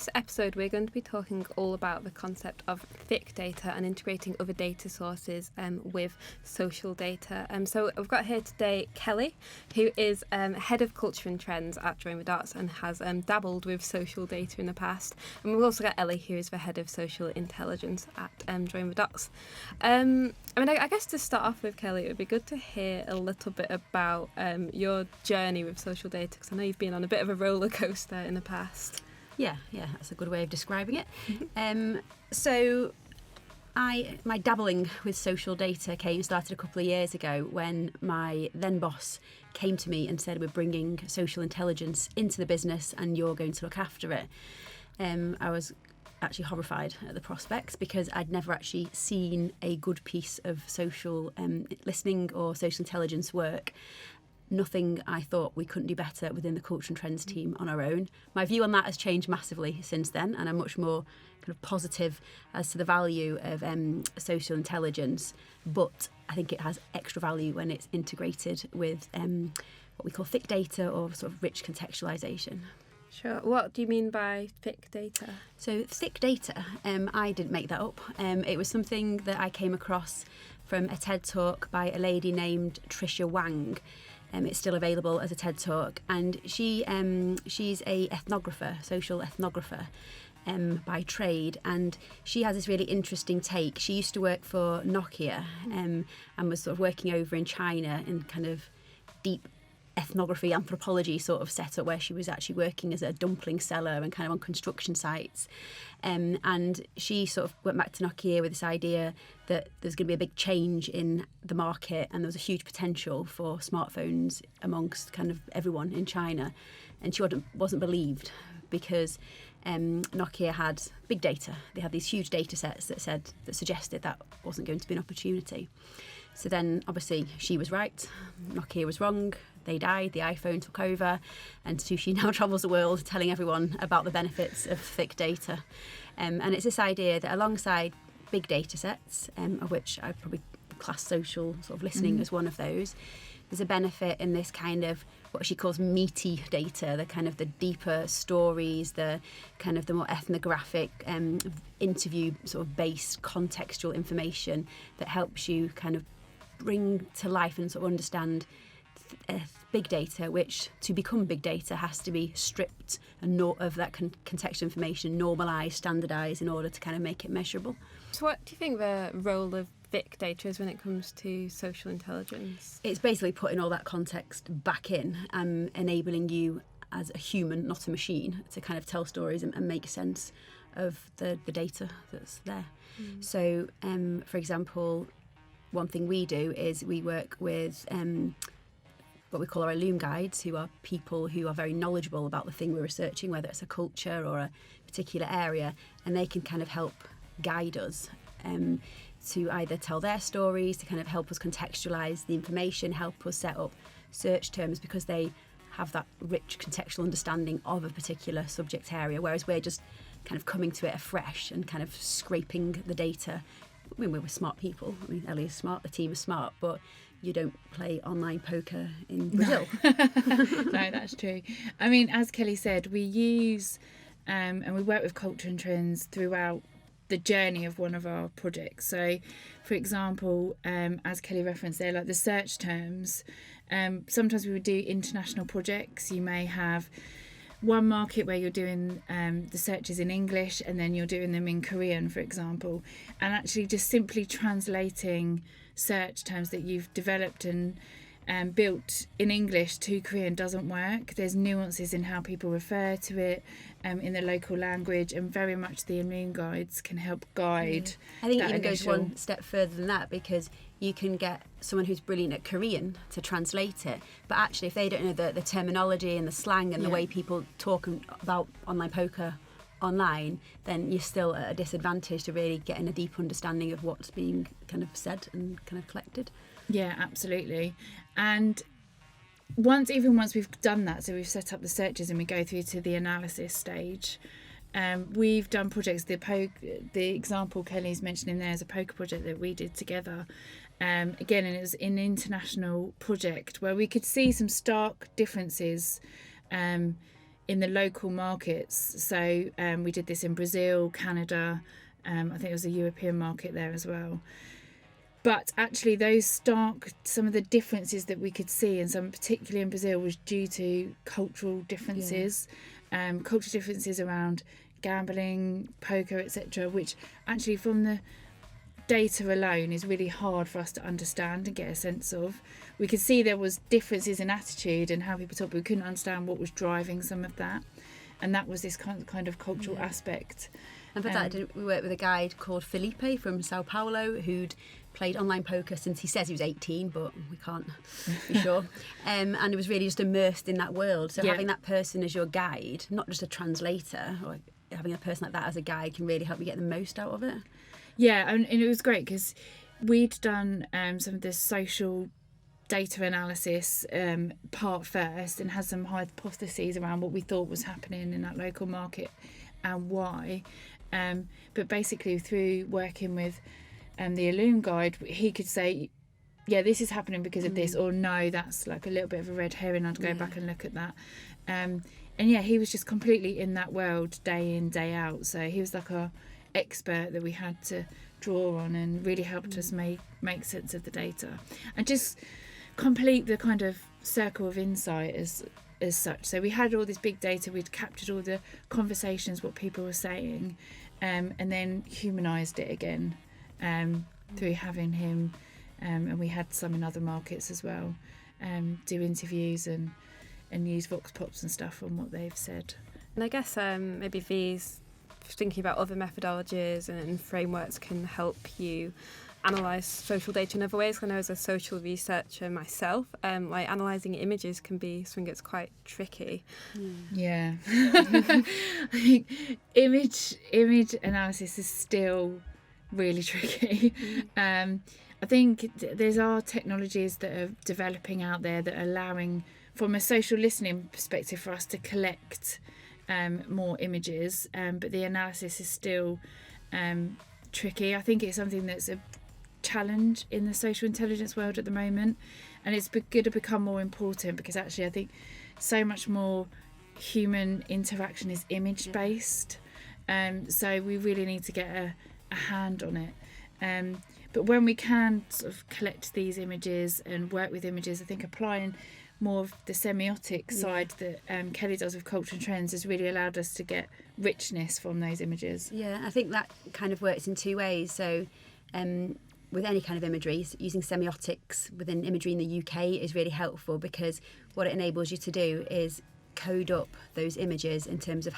this episode, we're going to be talking all about the concept of thick data and integrating other data sources with social data. So I've got here today Kelly, who is Head of Culture and Trends at Join the Dots and has dabbled with social data in the past. And we've also got Ellie, who is the Head of Social Intelligence at Join the Dots. I guess to start off with, Kelly, it would be good to hear a little bit about your journey with social data, because I know you've been on a bit of a roller coaster in the past. Yeah, that's a good way of describing it. So my dabbling with social data started a couple of years ago when my then boss came to me and said, we're bringing social intelligence into the business and you're going to look after it. I was actually horrified at the prospects because I'd never actually seen a good piece of social listening or social intelligence work. Nothing I thought we couldn't do better within the Culture and Trends team on our own. My view on that has changed massively since then, and I'm much more kind of positive as to the value of social intelligence, but I think it has extra value when it's integrated with what we call thick data or sort of rich contextualisation. Sure. What do you mean by thick data? So thick data, I didn't make that up. It was something that I came across from a TED Talk by a lady named Tricia Wang. It's still available as a TED Talk, and she's a ethnographer, social ethnographer by trade, and she has this really interesting take. She used to work for Nokia and was sort of working over in China in kind of deep ethnography, anthropology sort of setup where she was actually working as a dumpling seller and kind of on construction sites. And she sort of went back to Nokia with this idea that there's going to be a big change in the market and there was a huge potential for smartphones amongst kind of everyone in China. And she wasn't believed because Nokia had big data. They had these huge data sets that suggested that wasn't going to be an opportunity. So then obviously she was right, Nokia was wrong. They died, the iPhone took over, and so she now travels the world telling everyone about the benefits of thick data. And it's this idea that alongside big data sets, of which I probably class social sort of listening as one of those, there's a benefit in this kind of what she calls meaty data, the kind of the deeper stories, the kind of the more ethnographic, interview sort of based contextual information that helps you kind of bring to life and sort of understand big data, which to become big data has to be stripped and of that contextual information normalised, standardised in order to kind of make it measurable. So what do you think the role of thick data is when it comes to social intelligence? It's basically putting all that context back in and enabling you as a human, not a machine, to kind of tell stories and make sense of the data that's there. So, for example, one thing we do is we work with what we call our Illume guides, who are people who are very knowledgeable about the thing we're researching, whether it's a culture or a particular area, and they can kind of help guide us to either tell their stories, to kind of help us contextualise the information, help us set up search terms, because they have that rich contextual understanding of a particular subject area, whereas we're just kind of coming to it afresh and kind of scraping the data. I mean, we're smart people. I mean, Ellie is smart, the team is smart, but you don't play online poker in Brazil. No, that's true. I mean, as Kelly said, we use and we work with Culture and Trends throughout the journey of one of our projects. So, for example, as Kelly referenced there, like the search terms, sometimes we would do international projects. You may have one market where you're doing the searches in English and then you're doing them in Korean, for example, and actually just simply translating search terms that you've developed and built in English to Korean doesn't work. There's nuances in how people refer to it in the local language, and very much the Illume guides can help guide. I think it even goes one step further than that, because you can get someone who's brilliant at Korean to translate it, but actually if they don't know the terminology and the slang and the way people talk about online poker online, then you're still at a disadvantage to really getting a deep understanding of what's being kind of said and kind of collected. Yeah, absolutely. And once we've done that, so we've set up the searches and we go through to the analysis stage, we've done projects. The example Kelly's mentioning there is a poker project that we did together. Again, and it was an international project where we could see some stark differences in the local markets. So we did this in Brazil, Canada, I think it was a European market there as well. But actually some of the differences that we could see, and some particularly in Brazil, was due to cultural differences, cultural differences around gambling, poker, etc., which actually from the data alone is really hard for us to understand and get a sense of. We could see there was differences in attitude and how people talk, but we couldn't understand what was driving some of that. And that was this kind of cultural aspect. And for that, we worked with a guide called Felipe from Sao Paulo, who'd played online poker since he says he was 18, but we can't be sure. And he was really just immersed in that world. So having that person as your guide, not just a translator, or having a person like that as a guide, can really help you get the most out of it. Yeah, and it was great because we'd done some of the social data analysis part first and had some hypotheses around what we thought was happening in that local market and why. But basically through working with the Illume guide, he could say, yeah, this is happening because of this, or no, that's like a little bit of a red herring, I'd go back and look at that. And yeah, he was just completely in that world day in, day out. So he was like a expert that we had to draw on and really helped us make sense of the data and just complete the kind of circle of insight as such. So we had all this big data, we'd captured all the conversations, what people were saying, and then humanised it again through having him, and we had some in other markets as well, do interviews and use vox pops and stuff on what they've said. And I guess maybe these, thinking about other methodologies and frameworks, can help you analyse social data in other ways. I know as a social researcher myself, like analysing images can be something that's quite tricky. Yeah. I think image analysis is still really tricky. I think there are technologies that are developing out there that are allowing, from a social listening perspective, for us to collect more images, but the analysis is still tricky. I think it's something that's a challenge in the social intelligence world at the moment, and it's going to become more important because actually I think so much more human interaction is image based, so we really need to get a hand on it. But when we can sort of collect these images and work with images, I think applying more of the semiotic side that Kelly does with culture and trends has really allowed us to get richness from those images. Yeah, I think that kind of works in two ways. So with any kind of imagery, using semiotics within imagery in the UK is really helpful, because what it enables you to do is code up those images in terms of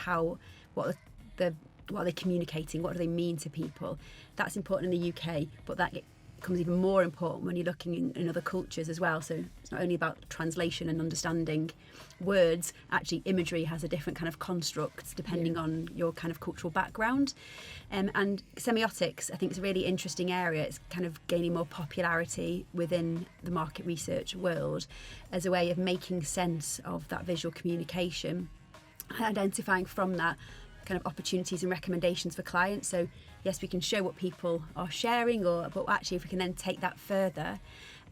what are they communicating, what do they mean to people. That's important in the UK, but that becomes even more important when you're looking in other cultures as well. So it's not only about translation and understanding words, actually imagery has a different kind of construct depending on your kind of cultural background. And semiotics, I think, is a really interesting area. It's kind of gaining more popularity within the market research world as a way of making sense of that visual communication, identifying from that kind of opportunities and recommendations for clients. So yes, we can show what people are sharing, but actually if we can then take that further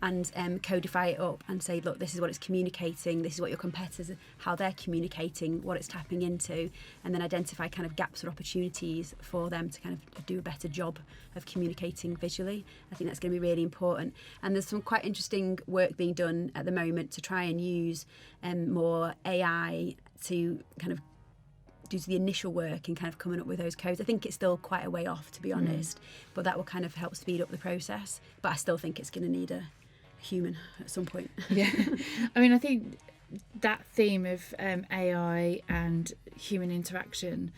and codify it up and say, look, this is what it's communicating, this is what your competitors, how they're communicating, what it's tapping into, and then identify kind of gaps or opportunities for them to kind of do a better job of communicating visually. I think that's going to be really important. And there's some quite interesting work being done at the moment to try and use more AI to kind of do the initial work and kind of coming up with those codes. I think it's still quite a way off, to be honest, but that will kind of help speed up the process. But I still think it's going to need a human at some point. Yeah, I mean, I think that theme of AI and human interaction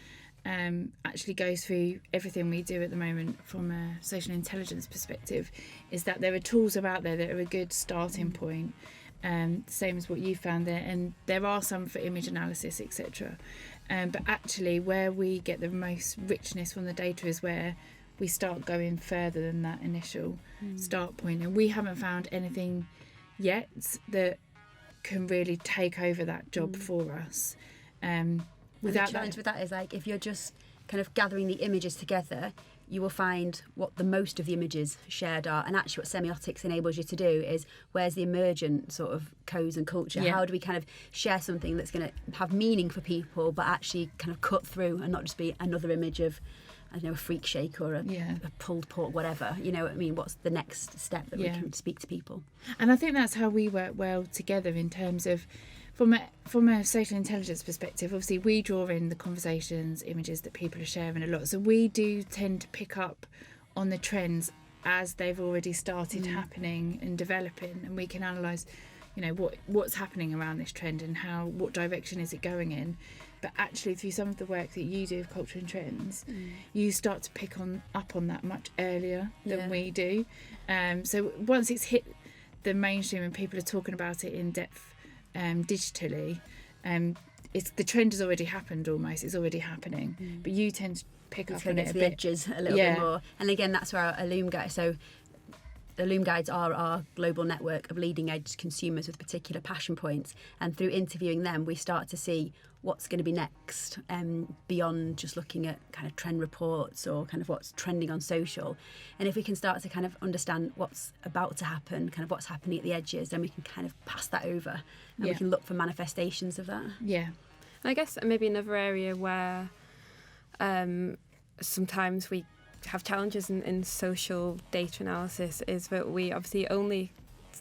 actually goes through everything we do at the moment from a social intelligence perspective, is that there are tools out there that are a good starting point, same as what you found there, and there are some for image analysis, etc. But actually where we get the most richness from the data is where we start going further than that initial start point, and we haven't found anything yet that can really take over that job for us. The challenge with that is, like, if you're just kind of gathering the images together, you will find what the most of the images shared are. And actually what semiotics enables you to do is, where's the emergent sort of codes and culture? Yeah. How do we kind of share something that's going to have meaning for people, but actually kind of cut through and not just be another image of, I don't know, a freak shake or a pulled pork, whatever. You know what I mean? What's the next step that we can speak to people? And I think that's how we work well together in terms of, from a social intelligence perspective, obviously we draw in the conversations, images that people are sharing a lot. So we do tend to pick up on the trends as they've already started happening and developing, and we can analyse, you know, what's happening around this trend and what direction is it going in. But actually, through some of the work that you do of culture and trends, you start to pick up on that much earlier than we do. So once it's hit the mainstream and people are talking about it in depth digitally, the trend has already happened almost. It's already happening. But you tend to pick up on it a the bit. edges a little bit more. And again, that's where our Illume Guide. So the Illume Guides are our global network of leading edge consumers with particular passion points. And through interviewing them, we start to see what's going to be next, beyond just looking at kind of trend reports or kind of what's trending on social. And if we can start to kind of understand what's about to happen, kind of what's happening at the edges, then we can kind of pass that over and we can look for manifestations of that. Yeah. And I guess maybe another area where sometimes we have challenges in social data analysis is that we obviously only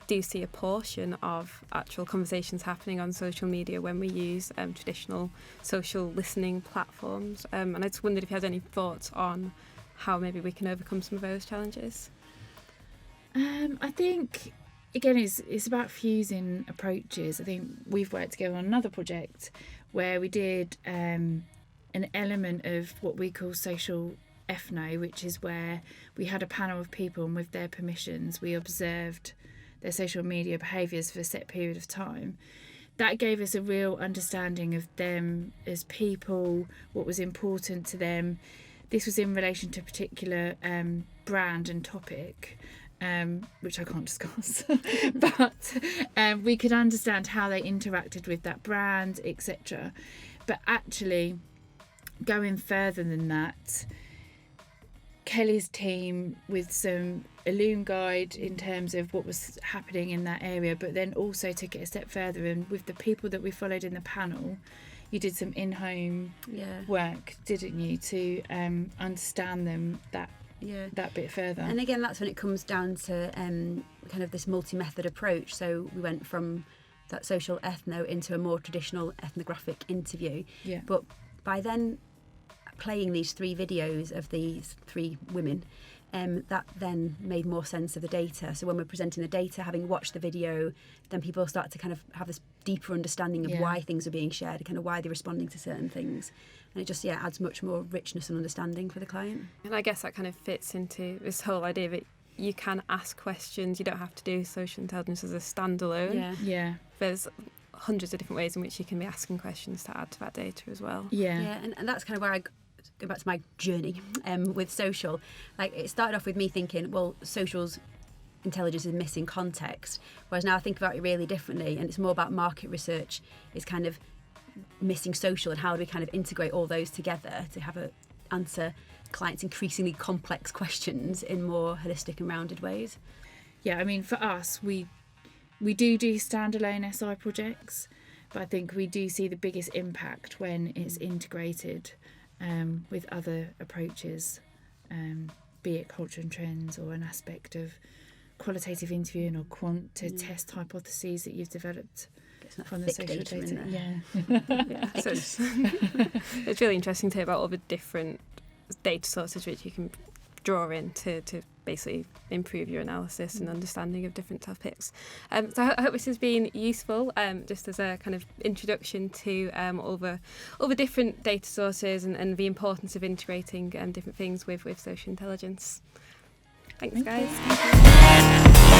do see a portion of actual conversations happening on social media when we use traditional social listening platforms. And I just wondered if you had any thoughts on how maybe we can overcome some of those challenges. I think, again, it's about fusing approaches. I think we've worked together on another project where we did an element of what we call social ethno, which is where we had a panel of people and with their permissions we observed their social media behaviours for a set period of time. That gave us a real understanding of them as people, what was important to them. This was in relation to a particular brand and topic, which I can't discuss, but we could understand how they interacted with that brand, etc. But actually, going further than that, Kelly's team with some Illume Guide in terms of what was happening in that area, but then also took it a step further, and with the people that we followed in the panel, you did some in-home work, didn't you, to understand them that bit further. And again, that's when it comes down to kind of this multi-method approach. So we went from that social ethno into a more traditional ethnographic interview. Yeah. But by then playing these 3 videos of these 3 women, that then made more sense of the data. So when we're presenting the data, having watched the video, then people start to kind of have this deeper understanding of why things are being shared, kind of why they're responding to certain things. And it just adds much more richness and understanding for the client. And I guess that kind of fits into this whole idea that you can ask questions. You don't have to do social intelligence as a standalone. Yeah. There's hundreds of different ways in which you can be asking questions to add to that data as well. Yeah, and that's kind of where I go back to my journey with social. Like, it started off with me thinking, well, social's intelligence is missing context, whereas now I think about it really differently, and it's more about market research is kind of missing social, and how do we kind of integrate all those together to have answer clients' increasingly complex questions in more holistic and rounded ways. Yeah, I mean, for us, we do standalone SI projects, but I think we do see the biggest impact when it's integrated with other approaches, be it culture and trends or an aspect of qualitative interviewing or quant to test hypotheses that you've developed from the social data. So it's really interesting to hear about all the different data sources which you can draw in to basically improve your analysis and understanding of different topics. So I hope this has been useful, just as a kind of introduction to all the different data sources and the importance of integrating different things with social intelligence. Thanks, guys.